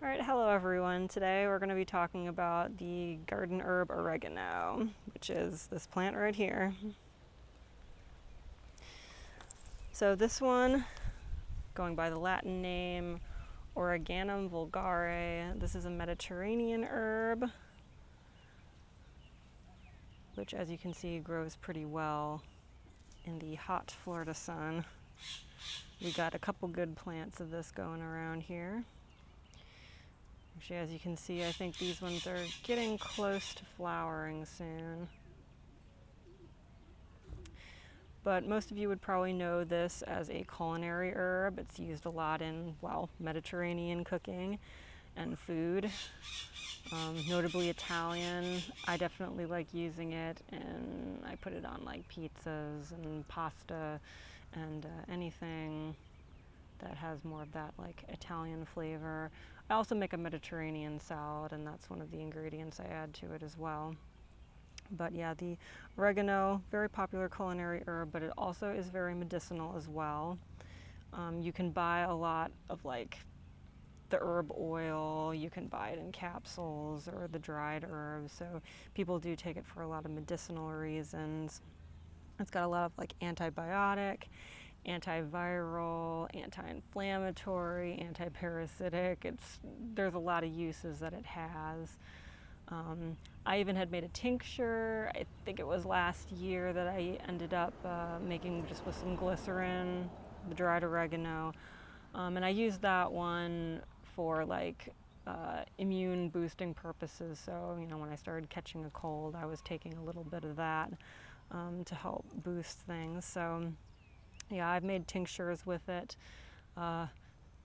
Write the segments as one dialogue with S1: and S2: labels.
S1: Alright, hello everyone. Today we're going to be talking about the garden herb oregano, which is this plant right here. So this one, going by the Latin name Oreganum vulgare, this is a Mediterranean herb, which as you can see grows pretty well in the hot Florida sun. We got a couple good plants of this going around here. Actually, as you can see, I think these ones are getting close to flowering soon. But most of you would probably know this as a culinary herb. It's used a lot in, well, Mediterranean cooking and food, notably Italian. I definitely like using it, and I put it on like pizzas and pasta and anything that has more of that like Italian flavor. I also make a Mediterranean salad, and that's one of the ingredients I add to it as well. But yeah, the oregano, very popular culinary herb, but it also is very medicinal as well. You can buy a lot of like the herb oil, you can buy it in capsules or the dried herbs, so people do take it for a lot of medicinal reasons. It's got a lot of like antibiotic, antiviral, anti-inflammatory, anti-parasitic. There's a lot of uses that it has. I even had made a tincture. I think it was last year that I ended up making just with some glycerin, the dried oregano, and I used that one for like immune boosting purposes. So when I started catching a cold, I was taking a little bit of that to help boost things. So yeah, I've made tinctures with it,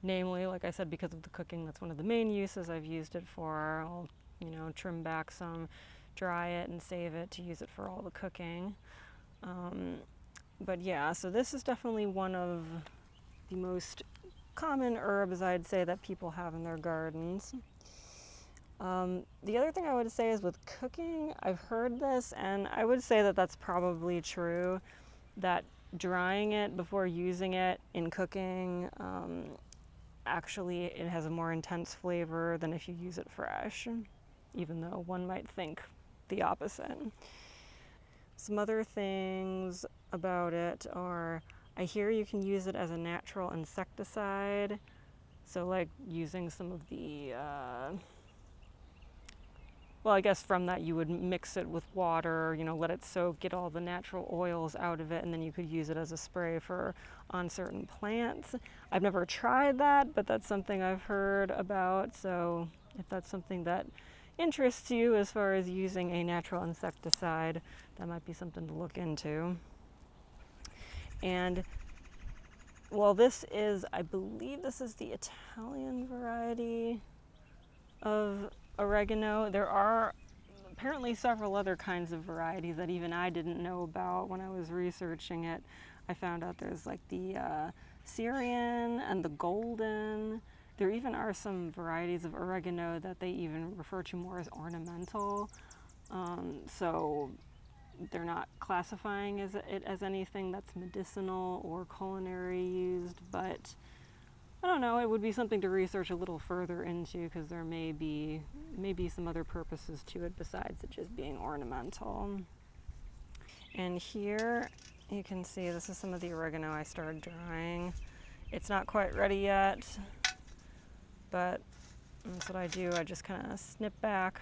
S1: namely, like I said, because of the cooking. That's one of the main uses I've used it for. I'll trim back some, dry it, and save it to use it for all the cooking. But yeah, so this is definitely one of the most common herbs I'd say that people have in their gardens. The other thing I would say is with cooking, I've heard this, and I would say that that's probably true, that drying it before using it in cooking, actually it has a more intense flavor than if you use it fresh, even though one might think the opposite. Some other things about it are, I hear you can use it as a natural insecticide, so like using some of the well, I guess from that you would mix it with water, let it soak, get all the natural oils out of it, and then you could use it as a spray on certain plants. I've never tried that, but that's something I've heard about. So if that's something that interests you as far as using a natural insecticide, that might be something to look into. And well, I believe this is the Italian variety of oregano. There are apparently several other kinds of varieties that even I didn't know about when I was researching it. I found out there's like the Syrian and the golden. There even are some varieties of oregano that they even refer to more as ornamental. So they're not classifying it as anything that's medicinal or culinary used, but I don't know, it would be something to research a little further into, because there may be some other purposes to it besides it just being ornamental. And here you can see this is some of the oregano I started drying. It's not quite ready yet, but that's what I do. I just kind of snip back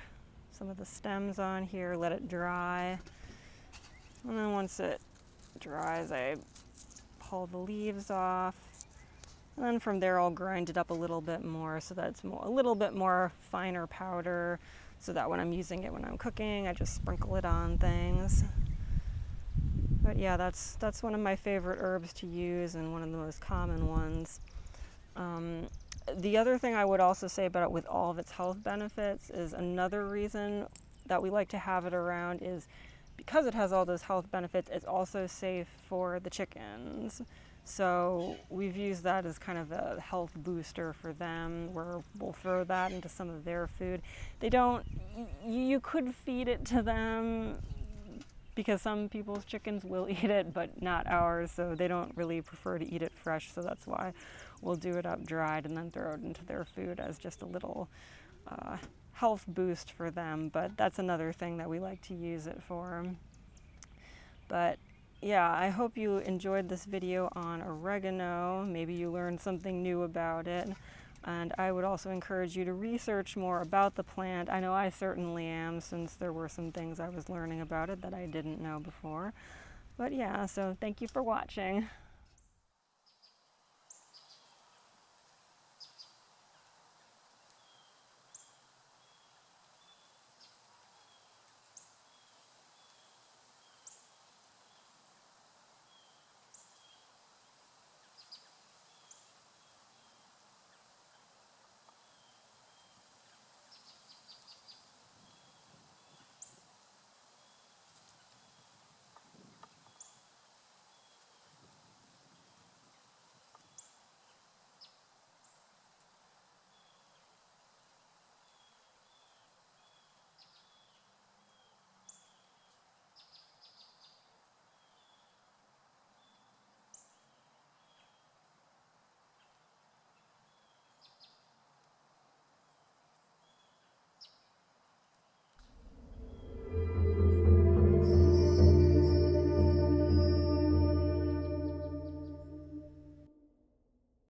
S1: some of the stems on here, let it dry, and then once it dries, I pull the leaves off. And then from there, I'll grind it up a little bit more so that it's a little bit more finer powder, so that when I'm using it when I'm cooking, I just sprinkle it on things. But yeah, that's one of my favorite herbs to use and one of the most common ones. The other thing I would also say about it, with all of its health benefits, is another reason that we like to have it around is because it has all those health benefits, it's also safe for the chickens. So we've used that as kind of a health booster for them, where we'll throw that into some of their food. You could feed it to them, because some people's chickens will eat it, but not ours, so they don't really prefer to eat it fresh, so that's why will do it up dried and then throw it into their food as just a little health boost for them. But that's another thing that we like to use it for. But yeah, I hope you enjoyed this video on oregano. Maybe you learned something new about it. And I would also encourage you to research more about the plant. I know I certainly am, since there were some things I was learning about it that I didn't know before. But yeah, so thank you for watching.